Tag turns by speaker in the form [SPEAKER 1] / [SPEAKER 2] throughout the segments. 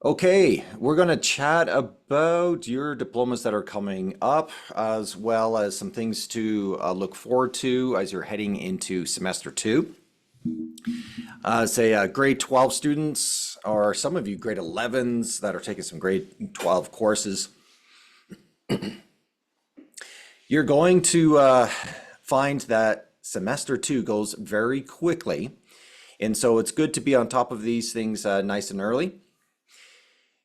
[SPEAKER 1] Okay, we're going to chat about your diplomas that are coming up, as well as some things to look forward to as you're heading into semester two. Grade 12 students, or some of you grade 11s that are taking some grade 12 courses, you're going to find that semester two goes very quickly. And so it's good to be on top of these things nice and early.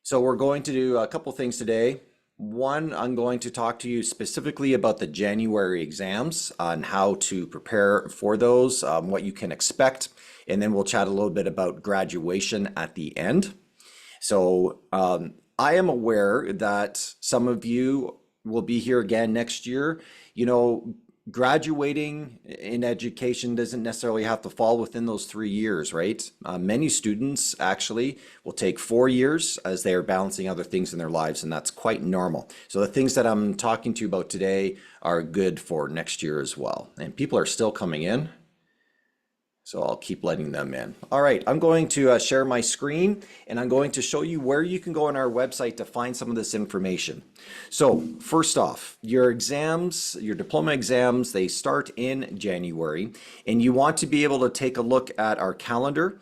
[SPEAKER 1] So we're going to do a couple things today. One, I'm going to talk to you specifically about the January exams on how to prepare for those, what you can expect, and then we'll chat a little bit about graduation at the end. So I am aware that some of you will be here again next year. You know, graduating in education doesn't necessarily have to fall within those 3 years, right? Many students actually will take 4 years as they are balancing other things in their lives, and that's quite normal. So the things that I'm talking to you about today are good for next year as well. And people are still coming in, so I'll keep letting them in. All right, I'm going to share my screen, and I'm going to show you where you can go on our website to find some of this information. So first off, your exams, your diploma exams, they start in January, and you want to be able to take a look at our calendar.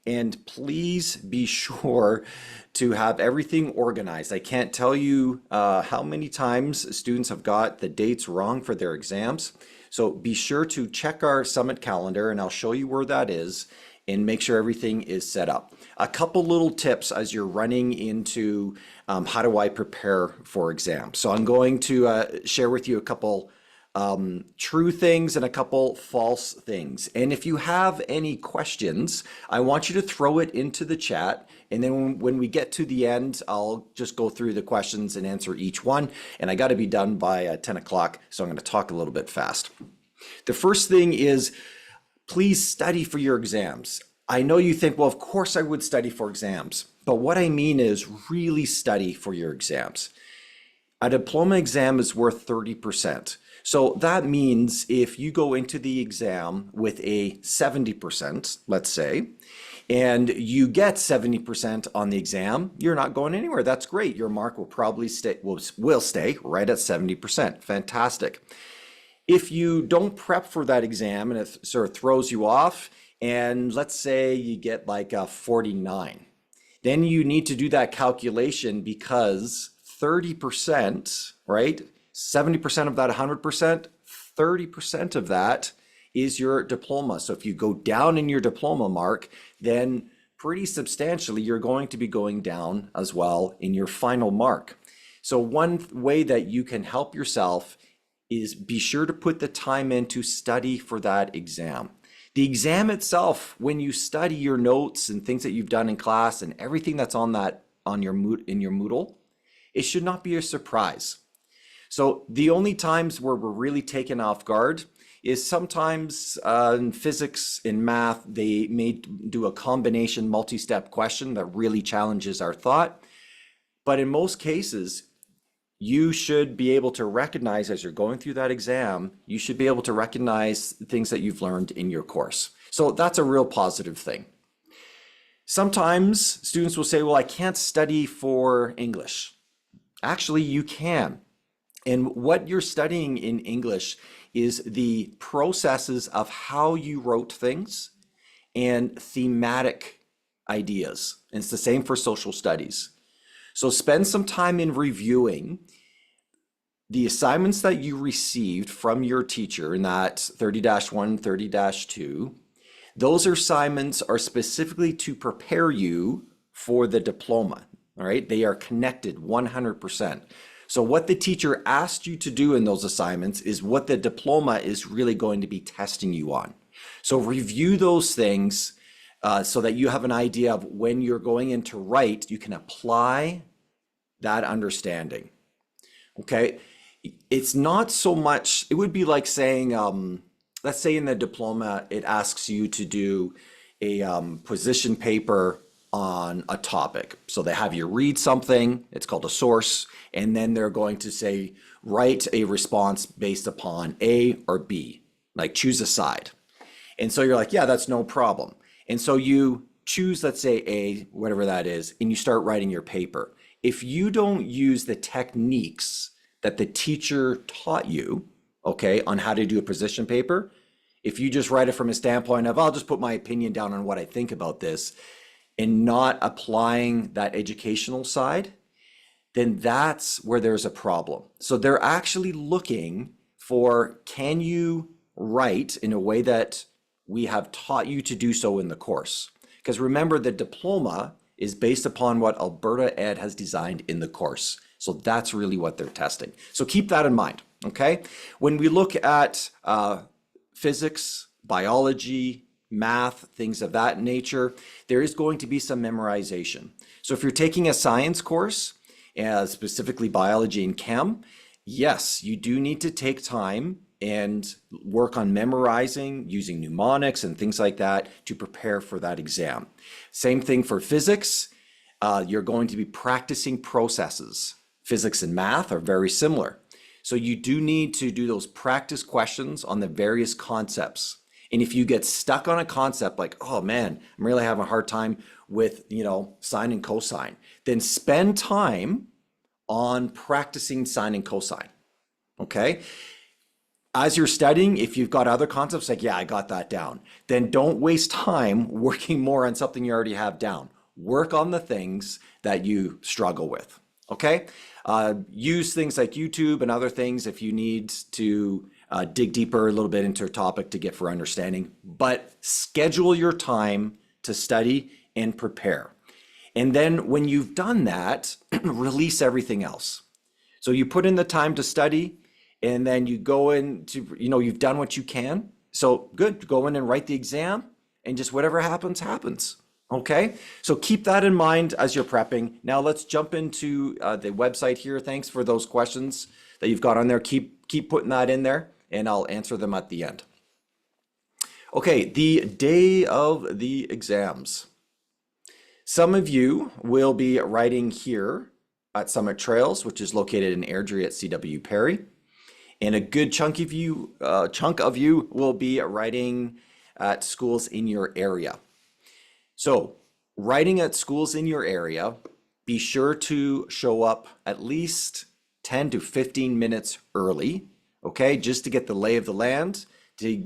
[SPEAKER 1] And please be sure to have everything organized. I can't tell you how many times students have got the dates wrong for their exams. So be sure to check our summit calendar, and I'll show you where that is, and make sure everything is set up. A couple little tips as you're running into how do I prepare for exams. So I'm going to share with you a couple true things and a couple false things. And if you have any questions, I want you to throw it into the chat. And then when we get to the end, I'll just go through the questions and answer each one. And I got to be done by 10 o'clock, so I'm going to talk a little bit fast. The first thing is, please study for your exams. I know you think, well, of course I would study for exams. But what I mean is really study for your exams. A diploma exam is worth 30%. So that means if you go into the exam with a 70%, let's say, and you get 70% on the exam, you're not going anywhere. That's great. Your mark will probably stay, will stay right at 70%. Fantastic. If you don't prep for that exam and it sort of throws you off, and let's say you get like a 49, then you need to do that calculation because 30%, right? 70% of that 100%, 30% of that is your diploma. So if you go down in your diploma mark, then pretty substantially, you're going to be going down as well in your final mark. So one way that you can help yourself is be sure to put the time in to study for that exam. The exam itself, when you study your notes and things that you've done in class and everything that's on your Moodle, it should not be a surprise. So the only times where we're really taken off guard is sometimes in physics, in math, they may do a combination multi-step question that really challenges our thought. But in most cases, you should be able to recognize as you're going through that exam, you should be able to recognize things that you've learned in your course. So that's a real positive thing. Sometimes students will say, well, I can't study for English. Actually, you can. And what you're studying in English is the processes of how you wrote things and thematic ideas. And it's the same for social studies. So spend some time in reviewing the assignments that you received from your teacher in that 30-1, 30-2. Those assignments are specifically to prepare you for the diploma, all right? They are connected 100%. So what the teacher asked you to do in those assignments is what the diploma is really going to be testing you on. So review those things so that you have an idea of when you're going in to write, you can apply that understanding. Okay, it's not so much, it would be like saying, let's say in the diploma, it asks you to do a position paper on a topic. So they have you read something, it's called a source, and then they're going to say, write a response based upon A or B, like choose a side. And so you're like, yeah, that's no problem. And so you choose, let's say A, whatever that is, and you start writing your paper. If you don't use the techniques that the teacher taught you, okay, on how to do a position paper, if you just write it from a standpoint of, I'll just put my opinion down on what I think about this and not applying that educational side, then that's where there's a problem. So they're actually looking for, can you write in a way that we have taught you to do so in the course? Because remember, the diploma is based upon what Alberta Ed has designed in the course. So that's really what they're testing. So keep that in mind, okay? When we look at physics, biology, math, things of that nature, there is going to be some memorization. So if you're taking a science course, specifically biology and chem, yes, you do need to take time and work on memorizing using mnemonics and things like that to prepare for that exam. Same thing for physics. You're going to be practicing processes. Physics and math are very similar. So you do need to do those practice questions on the various concepts. And if you get stuck on a concept like, oh man, I'm really having a hard time with, sine and cosine, then spend time on practicing sine and cosine, okay? As you're studying, if you've got other concepts like, yeah, I got that down, then don't waste time working more on something you already have down. Work on the things that you struggle with, okay? Use things like YouTube and other things if you need to dig deeper a little bit into a topic to get for understanding, but schedule your time to study and prepare. And then when you've done that, release everything else. So you put in the time to study, and then you go into, you've done what you can. So good, go in and write the exam, and just whatever happens, happens. Okay, so keep that in mind as you're prepping. Now let's jump into the website here. Thanks for those questions that you've got on there. Keep putting that in there, and I'll answer them at the end. Okay, the day of the exams. Some of you will be writing here at Summit Trails, which is located in Airdrie at CW Perry. And a good chunk of you will be writing at schools in your area. So writing at schools in your area, be sure to show up at least 10 to 15 minutes early, okay? Just to get the lay of the land, to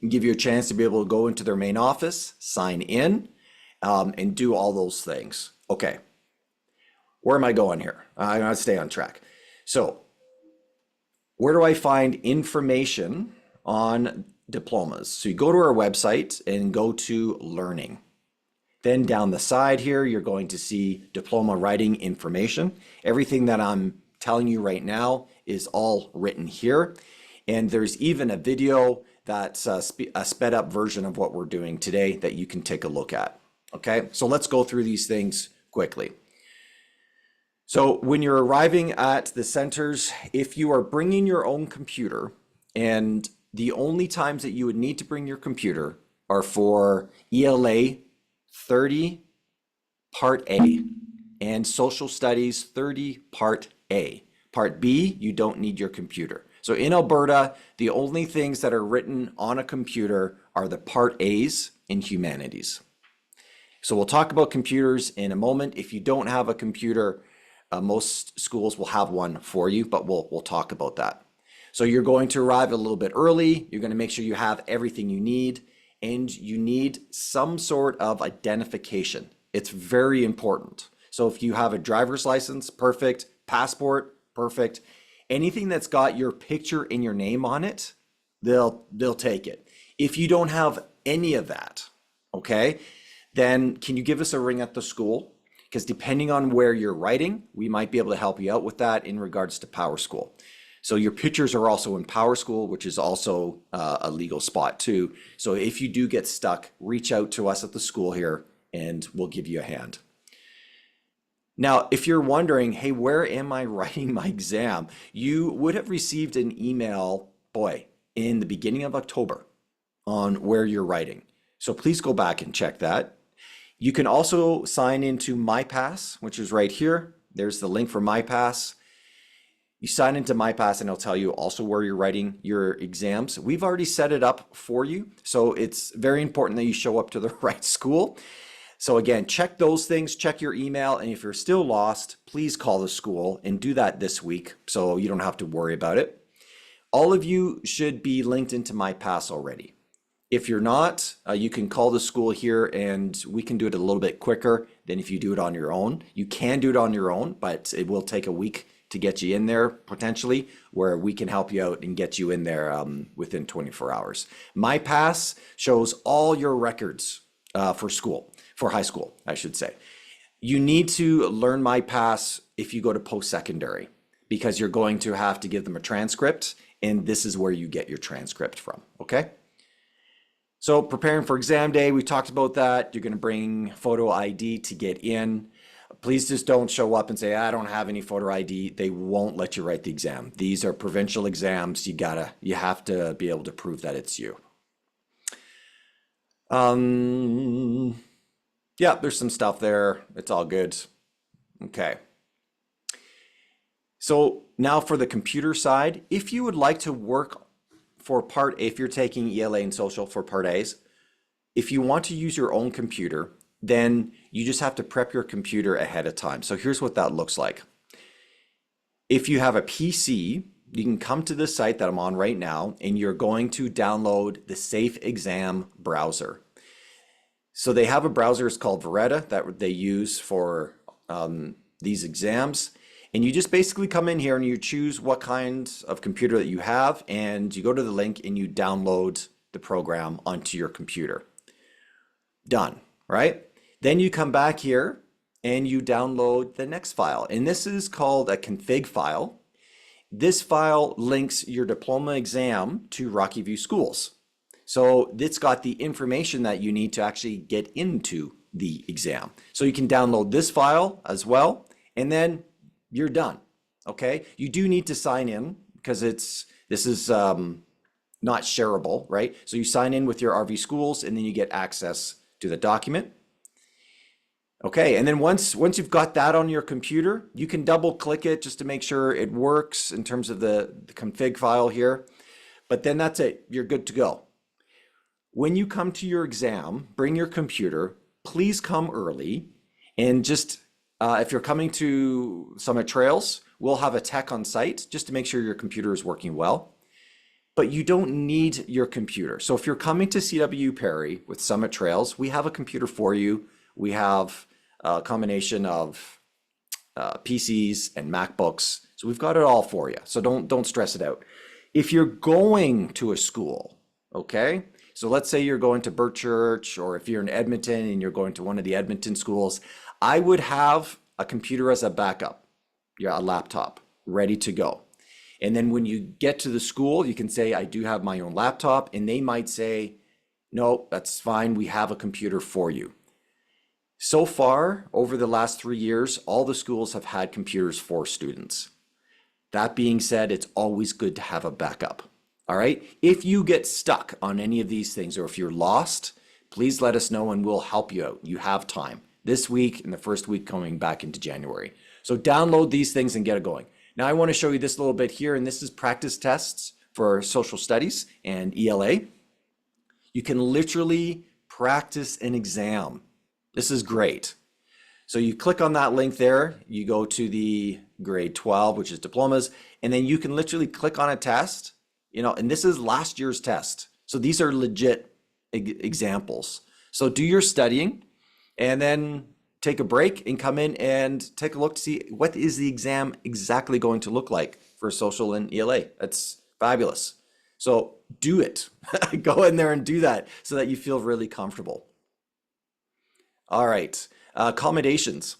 [SPEAKER 1] give you a chance to be able to go into their main office, sign in, and do all those things. Okay, where am I going here? I'm gonna stay on track. So where do I find information on diplomas? So you go to our website and go to learning. Then down the side here, you're going to see diploma writing information. Everything that I'm telling you right now is all written here. And there's even a video that's a sped up version of what we're doing today that you can take a look at. Okay, so let's go through these things quickly. So when you're arriving at the centers, if you are bringing your own computer, and the only times that you would need to bring your computer are for ELA 30 Part A and Social Studies 30 Part A. Part B, you don't need your computer. So in Alberta, the only things that are written on a computer are the Part A's in humanities. So we'll talk about computers in a moment. If you don't have a computer, most schools will have one for you, but we'll talk about that. So you're going to arrive a little bit early. You're going to make sure you have everything you need, and you need some sort of identification. It's very important. So if you have a driver's license, perfect. Passport, perfect. Anything that's got your picture and your name on it, they'll take it. If you don't have any of that, okay, then can you give us a ring at the school? Because depending on where you're writing, we might be able to help you out with that in regards to Power School. So your pictures are also in Power School, which is also a legal spot too. So if you do get stuck, reach out to us at the school here and we'll give you a hand. Now, if you're wondering, hey, where am I writing my exam? You would have received an email, in the beginning of October on where you're writing. So please go back and check that. You can also sign into MyPass, which is right here. There's the link for MyPass. You sign into MyPass and it'll tell you also where you're writing your exams. We've already set it up for you, so it's very important that you show up to the right school. So again, check those things, check your email, and if you're still lost, please call the school and do that this week so you don't have to worry about it. All of you should be linked into MyPass already. If you're not, you can call the school here and we can do it a little bit quicker than if you do it on your own. You can do it on your own, but it will take a week to get you in there potentially, where we can help you out and get you in there within 24 hours. MyPass shows all your records for high school, I should say. You need to learn MyPass if you go to post-secondary because you're going to have to give them a transcript, and this is where you get your transcript from, okay? So preparing for exam day, we talked about that. You're going to bring photo ID to get in. Please just don't show up and say, I don't have any photo ID. They won't let you write the exam. These are provincial exams. You have to be able to prove that it's you. Yeah, there's some stuff there. It's all good. Okay. So now for the computer side, if you would like to work for Part A, if you're taking ELA and Social for Part A's, if you want to use your own computer, then you just have to prep your computer ahead of time. So here's what that looks like. If you have a PC, you can come to the site that I'm on right now, and you're going to download the Safe Exam browser. So they have a browser, it's called Veretta, that they use for these exams. And you just basically come in here and you choose what kind of computer that you have, and you go to the link and you download the program onto your computer. Done, right? Then you come back here and you download the next file. And this is called a config file. This file links your diploma exam to Rocky View Schools. So it's got the information that you need to actually get into the exam. So you can download this file as well, and then you're done, okay? You do need to sign in because this is not shareable, right? So you sign in with your RV Schools and then you get access to the document. Okay, and then once you've got that on your computer, you can double click it just to make sure it works in terms of the config file here. But then that's it, you're good to go. When you come to your exam, bring your computer, please come early, and just if you're coming to Summit Trails, we'll have a tech on site just to make sure your computer is working well. But you don't need your computer. So if you're coming to CW Perry with Summit Trails, we have a computer for you. We have a combination of PCs and MacBooks. So we've got it all for you. So don't stress it out. If you're going to a school, okay? So let's say you're going to Burt Church, or if you're in Edmonton and you're going to one of the Edmonton schools, I would have a computer as a backup, a laptop ready to go. And then when you get to the school, you can say, I do have my own laptop, and they might say, no, that's fine, we have a computer for you. So far, over the last 3 years, all the schools have had computers for students. That being said, it's always good to have a backup, all right? If you get stuck on any of these things, or if you're lost, please let us know and we'll help you out. You have time this week and the first week coming back into January. So download these things and get it going. Now I want to show you this a little bit here, and this is practice tests for social studies and ELA. You can literally practice an exam. This is great. So you click on that link there, you go to the grade 12, which is diplomas, and then you can literally click on a test, and this is last year's test. So these are legit examples. So do your studying and then take a break and come in and take a look to see what is the exam exactly going to look like for social and ELA. That's fabulous. So do it. Go in there and do that so that you feel really comfortable. All right, accommodations.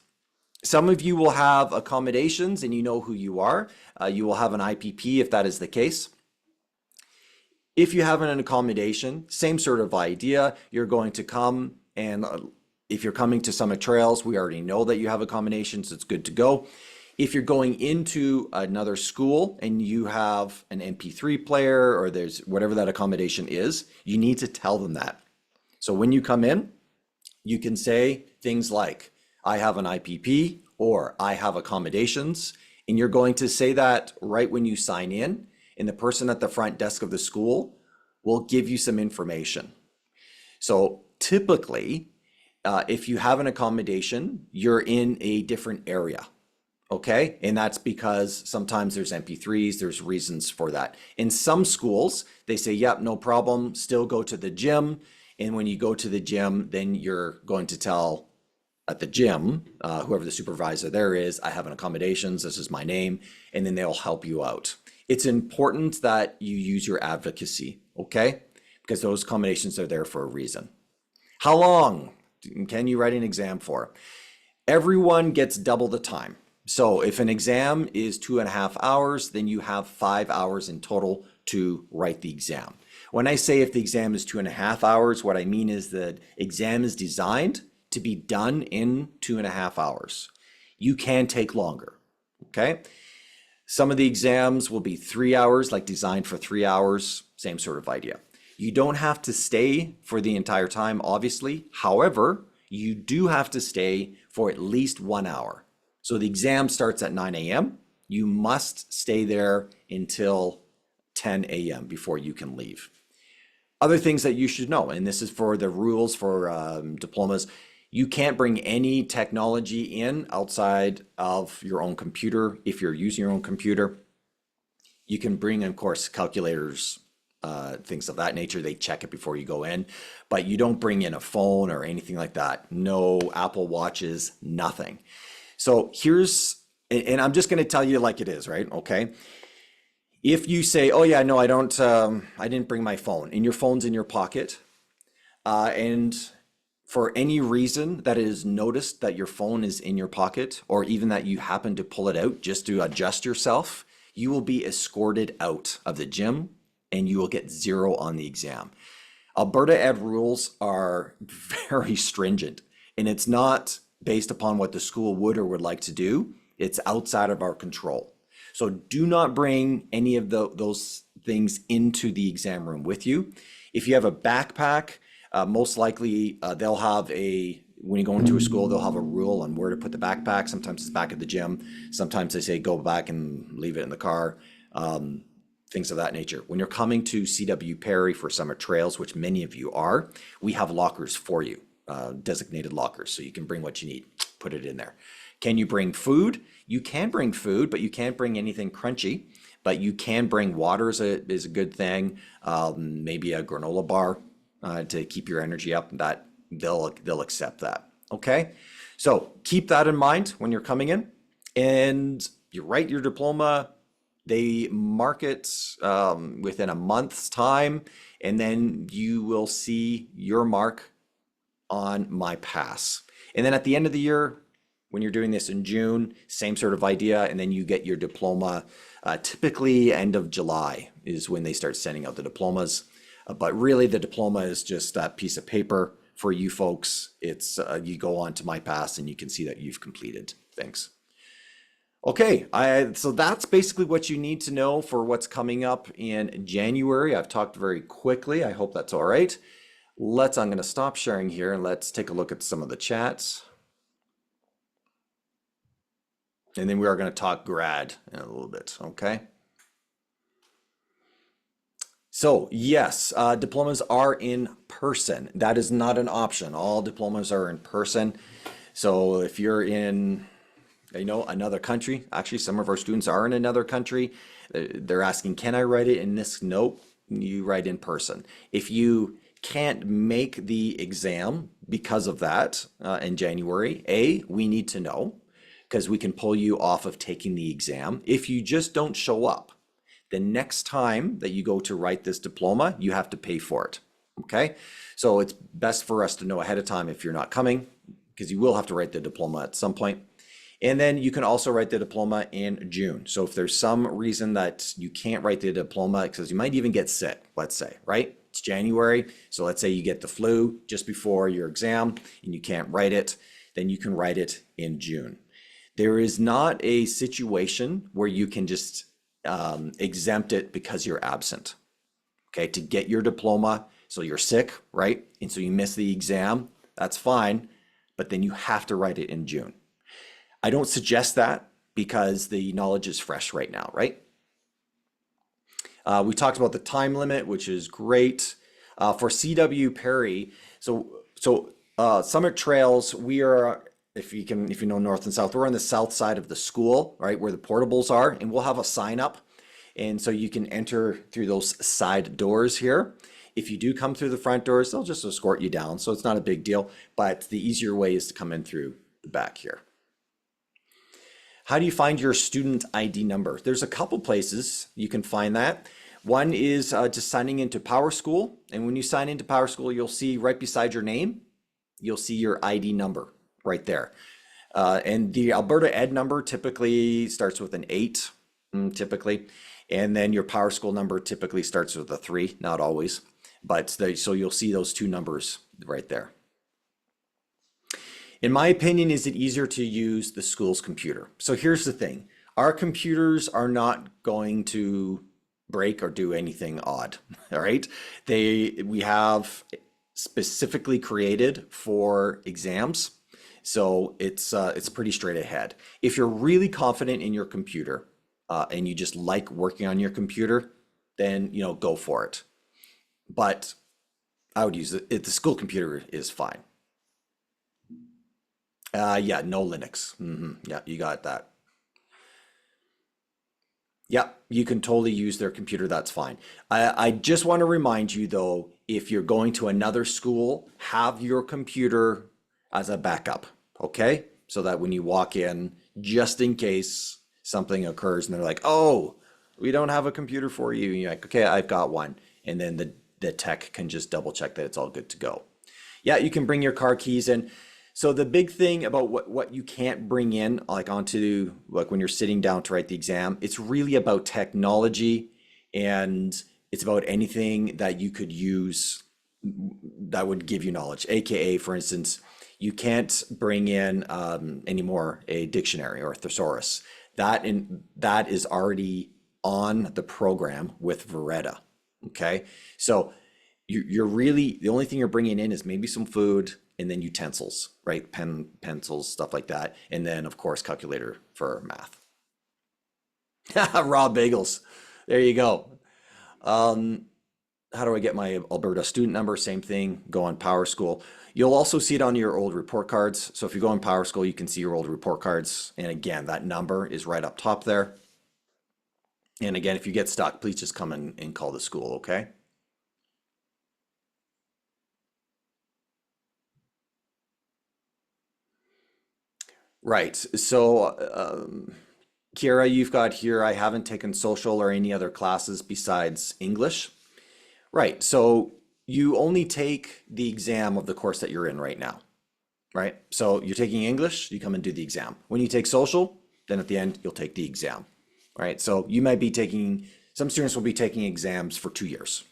[SPEAKER 1] Some of you will have accommodations and you know who you are. You will have an IPP if that is the case. If you have an accommodation, same sort of idea. You're going to come, and if you're coming to Summit Trails, we already know that you have accommodations. It's good to go. If you're going into another school and you have an MP3 player, or there's whatever that accommodation is, you need to tell them that. So when you come in, you can say things like, I have an IPP, or I have accommodations, and you're going to say that right when you sign in, and the person at the front desk of the school will give you some information. So typically, If you have an accommodation, you're in a different area. Okay, and that's because sometimes there's MP3s, there's reasons for that. In some schools, they say, yep, no problem, still go to the gym. And when you go to the gym, then you're going to tell at the gym, whoever the supervisor there is, I have an accommodations, this is my name, and then they'll help you out. It's important that you use your advocacy, okay? Because those accommodations are there for a reason. How long can you write an exam for? Everyone gets double the time. So if an exam is 2.5 hours, then you have 5 hours in total to write the exam. When I say if the exam is 2.5 hours, what I mean is the exam is designed to be done in 2.5 hours. You can take longer, okay? Some of the exams will be 3 hours, like designed for 3 hours, same sort of idea. You don't have to stay for the entire time, obviously. However, you do have to stay for at least 1 hour. So the exam starts at 9 a.m. You must stay there until 10 a.m. before you can leave. Other things that you should know, and this is for the rules for diplomas, you can't bring any technology in outside of your own computer if you're using your own computer. You can bring, of course, calculators, things of that nature. They check it before you go in, but you don't bring in a phone or anything like that. No Apple Watches, nothing. So and I'm just going to tell you like it is, right? Okay. If you say, oh yeah, no, I didn't bring my phone, and your phone's in your pocket, and for any reason that it is noticed that your phone is in your pocket, or even that you happen to pull it out just to adjust yourself, you will be escorted out of the gym and you will get 0 on the exam. Alberta Ed rules are very stringent, and it's not based upon what the school would or would like to do. It's outside of our control. So do not bring any of those things into the exam room with you. If you have a backpack, most likely they'll have when you go into a school, they'll have a rule on where to put the backpack. Sometimes it's back at the gym. Sometimes they say go back and leave it in the car, things of that nature. When you're coming to CW Perry for summer trails, which many of you are, we have lockers for you, designated lockers, so you can bring what you need, put it in there. Can you bring food? You can bring food, but you can't bring anything crunchy. But you can bring water is a good thing. Maybe a granola bar to keep your energy up. That they'll accept that. Okay, so keep that in mind when you're coming in, and you write your diploma. They mark it within a month's time, and then you will see your mark on My Pass. And then at the end of the year, when you're doing this in June, same sort of idea, and then you get your diploma. Typically end of July is when they start sending out the diplomas. But really the diploma is just that piece of paper for you folks. It's you go on to My Pass and you can see that you've completed things. Okay, so that's basically what you need to know for what's coming up in January. I've talked very quickly. I hope that's all right. I'm going to stop sharing here and let's take a look at some of the chats. And then we are going to talk grad in a little bit, okay? So yes, diplomas are in person. That is not an option. All diplomas are in person. So if you're in, another country, actually some of our students are in another country, they're asking, can I write it in this? Nope, you write in person. If you can't make the exam because of that in January, we need to know, because we can pull you off of taking the exam. If you just don't show up, the next time that you go to write this diploma, you have to pay for it, okay? So it's best for us to know ahead of time if you're not coming, because you will have to write the diploma at some point. And then you can also write the diploma in June. So if there's some reason that you can't write the diploma, because you might even get sick, let's say, right? It's January, so let's say you get the flu just before your exam and you can't write it, then you can write it in June. There is not a situation where you can just exempt it because you're absent. Okay, to get your diploma, so you're sick, right? And so you miss the exam, that's fine, but then you have to write it in June. I don't suggest that because the knowledge is fresh right now, right? We talked about the time limit, which is great. For CW Perry, so Summit Trails, we are, if you know north and south, we're on the south side of the school, right, where the portables are, and we'll have a sign up. And so you can enter through those side doors here. If you do come through the front doors, they'll just escort you down. So it's not a big deal, but the easier way is to come in through the back here. How do you find your student ID number? There's a couple places you can find that. One is just signing into PowerSchool. And when you sign into PowerSchool, you'll see right beside your name, you'll see your ID number right there. And the Alberta Ed number typically starts with an 8, typically. And then your PowerSchool number typically starts with a 3, not always. But so you'll see those two numbers right there. In my opinion, is it easier to use the school's computer? So here's the thing. Our computers are not going to break or do anything odd, all right? We have specifically created for exams. So it's pretty straight ahead. If you're really confident in your computer and you just like working on your computer, then go for it. But I would use it. The school computer is fine. Yeah, no Linux. Yeah, you got that. Yeah, you can totally use their computer. That's fine. I just want to remind you though, if you're going to another school, have your computer as a backup, okay? So that when you walk in, just in case something occurs and they're like, oh, we don't have a computer for you. And you're like, okay, I've got one. And then the tech can just double check that it's all good to go. Yeah, you can bring your car keys in. So the big thing about what you can't bring in, like onto, like when you're sitting down to write the exam, it's really about technology, and it's about anything that you could use that would give you knowledge. AKA, for instance, you can't bring in anymore a dictionary or a thesaurus. That is already on the program with Veretta. Okay, so you're really, the only thing you're bringing in is maybe some food and then utensils, right? Pen, pencils, stuff like that. And then of course, calculator for math. Raw bagels. There you go. Um, how do I get my Alberta student number? Same thing, go on PowerSchool. You'll also see it on your old report cards. So if you go on PowerSchool, you can see your old report cards. And again, that number is right up top there. And again, if you get stuck, please just come in and call the school, okay? Right. So, Kiera, you've got here, I haven't taken social or any other classes besides English. Right. So you only take the exam of the course that you're in right now, right? So you're taking English, you come and do the exam. When you take social, then at the end, you'll take the exam, right? So you might be taking, some students will be taking exams for 2 years,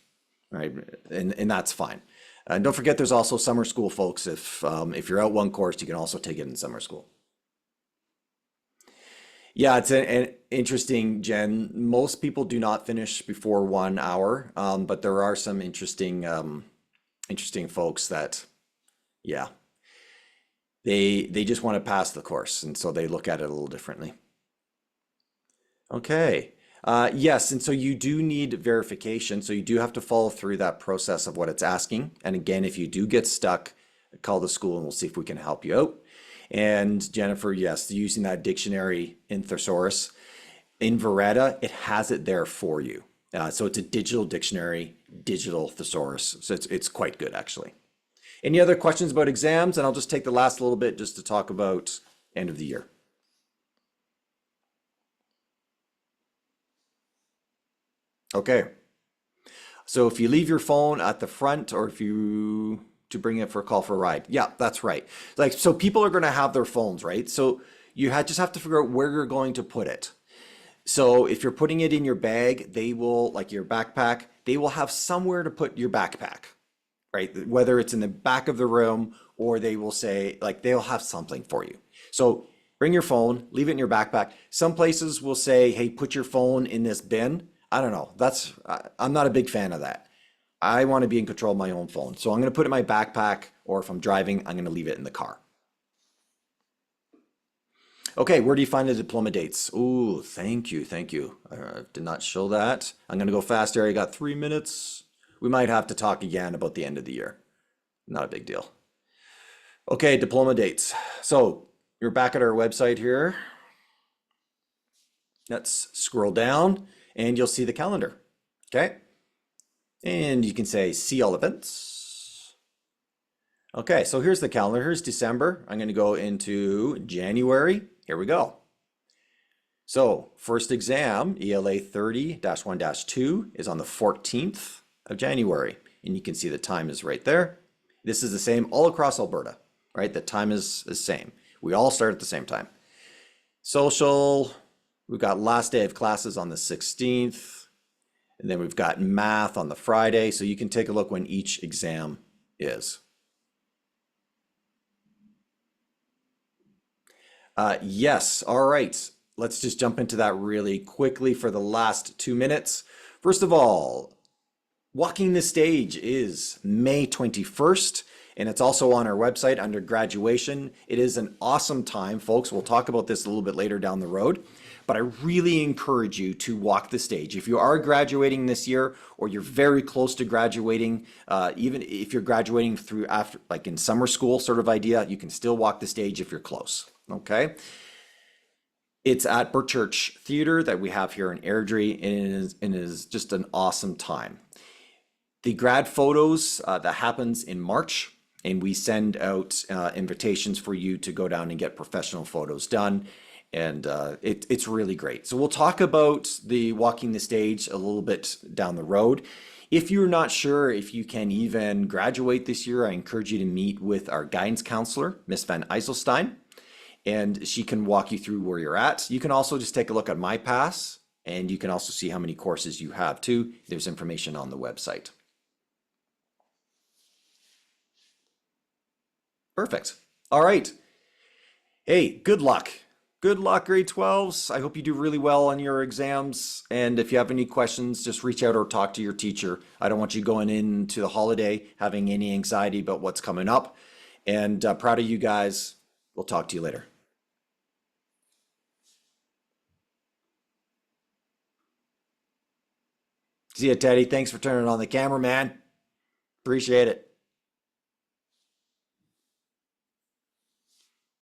[SPEAKER 1] right? And that's fine. And don't forget, there's also summer school, folks. If you're out one course, you can also take it in summer school. Yeah, it's an interesting, Jen. Most people do not finish before 1 hour, but there are some interesting folks that, yeah, they just want to pass the course, and so they look at it a little differently. Okay. Yes, and so you do need verification, so you do have to follow through that process of what it's asking. And again, if you do get stuck, call the school and we'll see if we can help you out. And Jennifer, yes, using that dictionary in thesaurus. In Veretta, it has it there for you. So it's a digital dictionary, digital thesaurus. So it's quite good, actually. Any other questions about exams? And I'll just take the last little bit just to talk about end of the year. Okay. So if you leave your phone at the front, or if you to bring it for a call for a ride. Yeah, that's right. Like, so people are going to have their phones, right? So just have to figure out where you're going to put it. So if you're putting it in your bag, they will, like your backpack, they will have somewhere to put your backpack, right? Whether it's in the back of the room, or they will say, like, they'll have something for you. So bring your phone, leave it in your backpack. Some places will say, hey, put your phone in this bin. I don't know. I'm not a big fan of that. I want to be in control of my own phone. So I'm going to put it in my backpack, or if I'm driving, I'm going to leave it in the car. Okay, where do you find the diploma dates? Ooh, thank you, thank you. I did not show that. I'm going to go faster. I got 3 minutes. We might have to talk again about the end of the year. Not a big deal. Okay, diploma dates. So you're back at our website here. Let's scroll down and you'll see the calendar. Okay. And you can say see all events. Okay, so here's the calendar. Here's December. I'm going to go into January. Here we go. So first exam, ELA 30-1-2 is on the 14th of January. And you can see the time is right there. This is the same all across Alberta, right? The time is the same. We all start at the same time. Social, we've got last day of classes on the 16th. And then we've got math on the Friday. So you can take a look when each exam is. Yes, all right. Let's just jump into that really quickly for the last 2 minutes. First of all, walking the stage is May 21st, and it's also on our website under graduation. It is an awesome time, folks. We'll talk about this a little bit later down the road, but I really encourage you to walk the stage. If you are graduating this year, or you're very close to graduating, even if you're graduating through after, like in summer school sort of idea, you can still walk the stage if you're close, okay? It's at Birchurch Theatre that we have here in Airdrie, and it is just an awesome time. The grad photos, that happens in March, and we send out invitations for you to go down and get professional photos done, and it's really great. So we'll talk about the walking the stage a little bit down the road. If you're not sure if you can even graduate this year, I encourage you to meet with our guidance counselor, Miss Van Eiselstein, and she can walk you through where you're at. You can also just take a look at My Pass, and you can also see how many courses you have too. There's information on the website. Perfect. All right. Hey, good luck. Good luck, grade 12s. I hope you do really well on your exams. And if you have any questions, just reach out or talk to your teacher. I don't want you going into the holiday having any anxiety about what's coming up. And proud of you guys. We'll talk to you later. See ya, Teddy. Thanks for turning on the camera, man. Appreciate it.